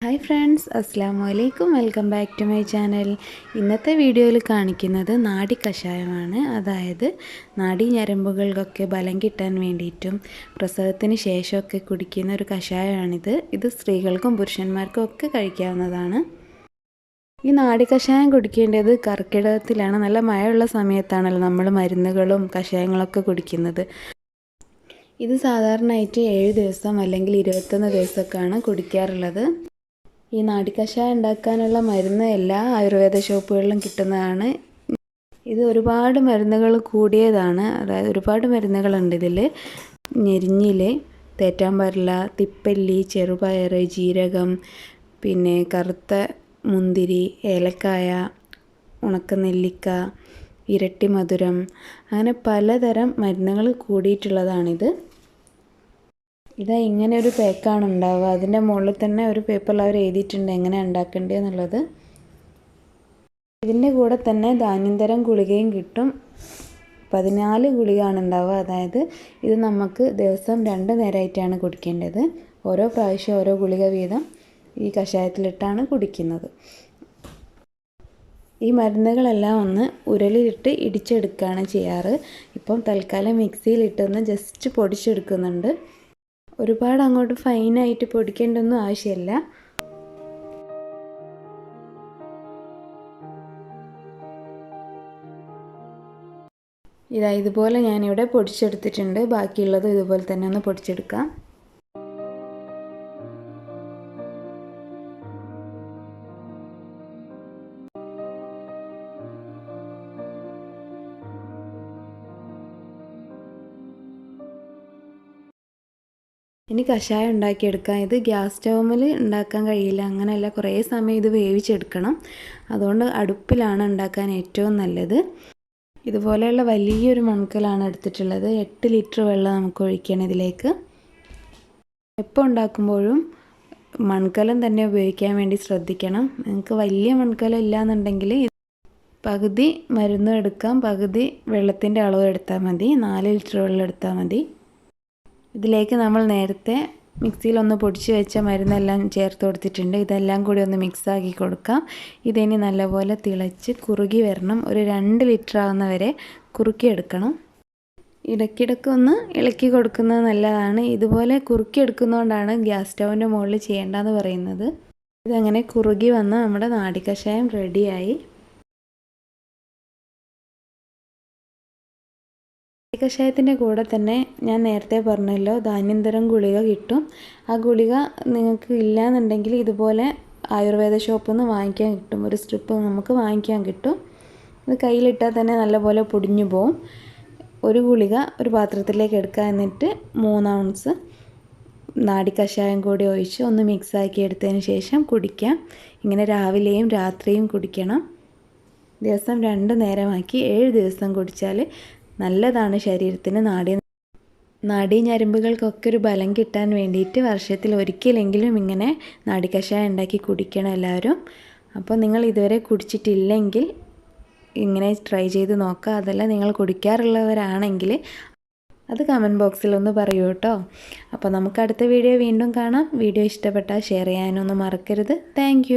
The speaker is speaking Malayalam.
ഹായ് ഫ്രണ്ട്സ്, അസ്സലാമു അലൈക്കും. Welcome back to my channel. ഇന്നത്തെ വീഡിയോയിൽ കാണിക്കുന്നത് നാഡി കഷായമാണ്. അതായത് നാഡി ഞരമ്പുകൾക്കൊക്കെ ബലം കിട്ടാൻ വേണ്ടിയിട്ടും പ്രസവത്തിന് ശേഷമൊക്കെ കുടിക്കുന്ന ഒരു കഷായമാണിത്. ഇത് സ്ത്രീകൾക്കും പുരുഷന്മാർക്കും ഒക്കെ കഴിക്കാവുന്നതാണ്. ഈ നാഡി കഷായം കുടിക്കേണ്ടത് കർക്കിടകത്തിലാണ്. നല്ല മഴയുള്ള സമയത്താണല്ലോ നമ്മൾ മരുന്നുകളും കഷായങ്ങളൊക്കെ കുടിക്കുന്നത്. ഇത് സാധാരണയായിട്ട് 7 ദിവസം അല്ലെങ്കിൽ 21 ദിവസമൊക്കെയാണ് കുടിക്കാറുള്ളത്. ഈ നാഡിക്കഷായം ഉണ്ടാക്കാനുള്ള മരുന്ന് എല്ലാ ആയുർവേദ ഷോപ്പുകളിലും കിട്ടുന്നതാണ്. ഇത് ഒരുപാട് മരുന്നുകൾ കൂടിയതാണ്. അതായത് ഒരുപാട് മരുന്നുകളുണ്ട് ഇതിൽ. ഞെരിഞ്ഞില്, തേറ്റാമ്പരല, തിപ്പല്ലി, ചെറുപയർ, ജീരകം, പിന്നെ കറുത്ത മുന്തിരി, ഏലക്കായ, ഉണക്കനെല്ലിക്ക, ഇരട്ടി മധുരം, അങ്ങനെ പലതരം മരുന്നുകൾ കൂടിയിട്ടുള്ളതാണിത്. ഇതാ ഇങ്ങനെ ഒരു പാക്കാണ് ഉണ്ടാവുക. അതിൻ്റെ മുകളിൽ തന്നെ ഒരു പേപ്പറിൽ അവർ എഴുതിയിട്ടുണ്ട് എങ്ങനെ ഉണ്ടാക്കേണ്ടത് എന്നുള്ളത്. ഇതിൻ്റെ കൂടെ തന്നെ ധാന്യന്തരം ഗുളികയും കിട്ടും. 14 ഗുളികയാണ് ഉണ്ടാവുക. അതായത് ഇത് നമുക്ക് ദിവസം 2 നേരമായിട്ടാണ് കുടിക്കേണ്ടത്. ഓരോ പ്രാവശ്യം ഓരോ ഗുളിക വീതം ഈ കഷായത്തിലിട്ടാണ് കുടിക്കുന്നത്. ഈ മരുന്നുകളെല്ലാം ഒന്ന് ഉരലിലിട്ട് ഇടിച്ചെടുക്കുകയാണ് ചെയ്യാറ്. ഇപ്പം തൽക്കാലം മിക്സിയിലിട്ടൊന്ന് ജസ്റ്റ് പൊടിച്ചെടുക്കുന്നുണ്ട്. ഒരുപാട് അങ്ങോട്ട് ഫൈനായിട്ട് പൊടിക്കേണ്ടൊന്നും ആവശ്യമില്ല. ഇതുപോലെ ഞാനിവിടെ പൊടിച്ചെടുത്തിട്ടുണ്ട്. ബാക്കിയുള്ളത് ഇതുപോലെ തന്നെ ഒന്ന് പൊടിച്ചെടുക്കാം. ഇനി കഷായം ഉണ്ടാക്കിയെടുക്കാം. ഇത് ഗ്യാസ് സ്റ്റൗവിൽ ഉണ്ടാക്കാൻ കഴിയില്ല. അങ്ങനെയല്ല, കുറേ സമയം ഇത് വേവിച്ചെടുക്കണം. അതുകൊണ്ട് അടുപ്പിലാണ് ഉണ്ടാക്കാൻ ഏറ്റവും നല്ലത്. ഇതുപോലെയുള്ള വലിയൊരു മൺകലാണ് എടുത്തിട്ടുള്ളത്. 8 ലിറ്റർ വെള്ളം നമുക്ക് ഒഴിക്കണം ഇതിലേക്ക്. എപ്പോൾ ഉണ്ടാക്കുമ്പോഴും മൺകലം തന്നെ ഉപയോഗിക്കാൻ വേണ്ടി ശ്രദ്ധിക്കണം. നിങ്ങൾക്ക് വലിയ മൺകലം ഇല്ലയെന്നുണ്ടെങ്കിൽ പകുതി മരുന്നും എടുക്കാം, പകുതി വെള്ളത്തിൻ്റെ അളവ് എടുത്താൽ മതി. 4 ലിറ്റർ വെള്ളം എടുത്താൽ മതി. ഇതിലേക്ക് നമ്മൾ നേരത്തെ മിക്സിയിലൊന്ന് പൊടിച്ച് വെച്ച മരുന്നെല്ലാം ചേർത്ത് കൊടുത്തിട്ടുണ്ട്. ഇതെല്ലാം കൂടി ഒന്ന് മിക്സാക്കി കൊടുക്കാം. ഇതിനി നല്ലപോലെ തിളച്ച് കുറുകി വരണം. ഒരു 2 ലിറ്റർ ആകുന്നവരെ കുറുക്കിയെടുക്കണം. ഇടയ്ക്കിടയ്ക്ക് ഒന്ന് ഇളക്കി കൊടുക്കുന്നത് നല്ലതാണ്. ഇതുപോലെ കുറുക്കിയെടുക്കുന്നതുകൊണ്ടാണ് ഗ്യാസ് സ്റ്റൗവിൻ്റെ മുകളിൽ ചെയ്യേണ്ടതെന്ന് പറയുന്നത്. ഇതങ്ങനെ കുറുകി വന്ന് നമ്മുടെ നാഡിക്കഷായം റെഡിയായി. കഷായത്തിൻ്റെ കൂടെ തന്നെ ഞാൻ നേരത്തെ പറഞ്ഞല്ലോ, ധാന്യന്തരം ഗുളിക കിട്ടും. ആ ഗുളിക നിങ്ങൾക്ക് ഇല്ലയെന്നുണ്ടെങ്കിൽ ഇതുപോലെ ആയുർവേദ ഷോപ്പിൽ നിന്ന് വാങ്ങിക്കാൻ കിട്ടും. ഒരു സ്ട്രിപ്പ് നമുക്ക് വാങ്ങിക്കാൻ കിട്ടും. ഇത് കയ്യിലിട്ടാൽ തന്നെ നല്ലപോലെ പൊടിഞ്ഞു പോവും. ഒരു ഗുളിക ഒരു പാത്രത്തിലേക്ക് എടുക്കുക. എന്നിട്ട് 3 ഔൺസ് നാഡിക്കഷായം കൂടി ഒഴിച്ച് ഒന്ന് മിക്സാക്കി എടുത്തതിന് ശേഷം കുടിക്കാം. ഇങ്ങനെ രാവിലെയും രാത്രിയും കുടിക്കണം. ദിവസം 2 നേരമാക്കി 7 ദിവസം കുടിച്ചാൽ നല്ലതാണ് ശരീരത്തിന്. നാഡീ ഞരമ്പുകൾക്കൊക്കെ ഒരു ബലം കിട്ടാൻ വേണ്ടിയിട്ട് വർഷത്തിൽ ഒരിക്കലെങ്കിലും ഇങ്ങനെ നാഡിക്കഷായം ഉണ്ടാക്കി കുടിക്കണം എല്ലാവരും. അപ്പോൾ നിങ്ങൾ ഇതുവരെ കുടിച്ചിട്ടില്ലെങ്കിൽ ഇങ്ങനെ ട്രൈ ചെയ്ത് നോക്കുക. അതല്ല നിങ്ങൾ കുടിക്കാറുള്ളവരാണെങ്കിൽ അത് കമൻറ്റ് ബോക്സിലൊന്ന് പറയൂ കേട്ടോ. അപ്പോൾ നമുക്ക് അടുത്ത വീഡിയോ വീണ്ടും കാണാം. വീഡിയോ ഇഷ്ടപ്പെട്ടാൽ ഷെയർ ചെയ്യാനൊന്നും മറക്കരുത്. താങ്ക്